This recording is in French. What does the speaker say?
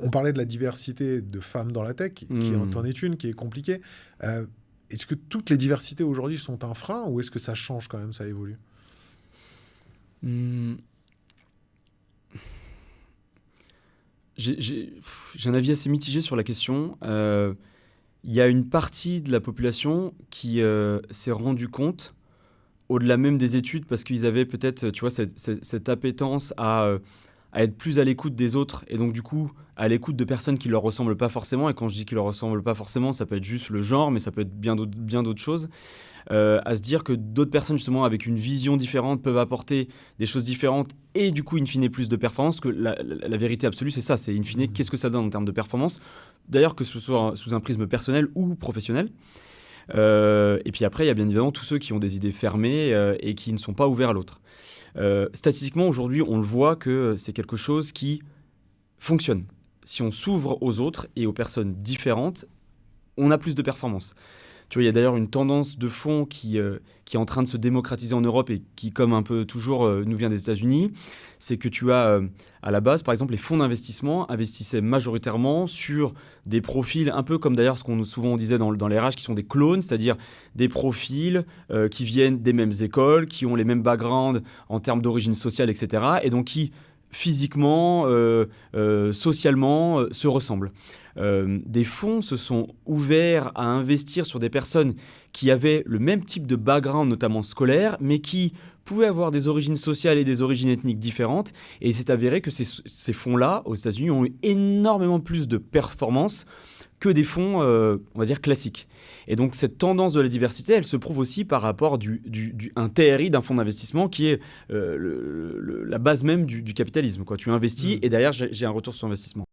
On parlait de la diversité de femmes dans la tech, qui en est une, qui est compliquée. Est-ce que toutes les diversités aujourd'hui sont un frein ou est-ce que ça change quand même, ça évolue? J'ai un avis assez mitigé sur la question. Il y a une partie de la population qui s'est rendu compte, au-delà même des études, parce qu'ils avaient peut-être, tu vois, cette appétence à être plus à l'écoute des autres et donc du coup à l'écoute de personnes qui leur ressemblent pas forcément. Et quand je dis qu'ils leur ressemblent pas forcément, ça peut être juste le genre, mais ça peut être bien d'autres choses. À se dire que d'autres personnes justement avec une vision différente peuvent apporter des choses différentes et du coup in fine plus de performance. Que la vérité absolue c'est ça, c'est in fine qu'est-ce que ça donne en termes de performance, d'ailleurs que ce soit sous un prisme personnel ou professionnel. Et puis après il y a bien évidemment tous ceux qui ont des idées fermées et qui ne sont pas ouverts à l'autre. Statistiquement aujourd'hui on le voit que c'est quelque chose qui fonctionne. Si on s'ouvre aux autres et aux personnes différentes, on a plus de performance. Tu vois, il y a d'ailleurs une tendance de fond qui est en train de se démocratiser en Europe et qui, comme un peu toujours, nous vient des États-Unis. C'est que tu as, à la base, par exemple, les fonds d'investissement investissaient majoritairement sur des profils, un peu comme d'ailleurs ce qu'on souvent disait dans les RH, qui sont des clones, c'est-à-dire des profils qui viennent des mêmes écoles, qui ont les mêmes backgrounds en termes d'origine sociale, etc. Et donc qui, physiquement, socialement, se ressemblent. Des fonds se sont ouverts à investir sur des personnes qui avaient le même type de background, notamment scolaire, mais qui pouvaient avoir des origines sociales et des origines ethniques différentes. Et il s'est avéré que ces fonds-là, aux États-Unis, ont eu énormément plus de performance que des fonds, on va dire, classiques. Et donc, cette tendance de la diversité, elle se prouve aussi par rapport un TRI d'un fonds d'investissement qui est la base même du capitalisme, quoi. Tu investis et derrière, j'ai un retour sur investissement.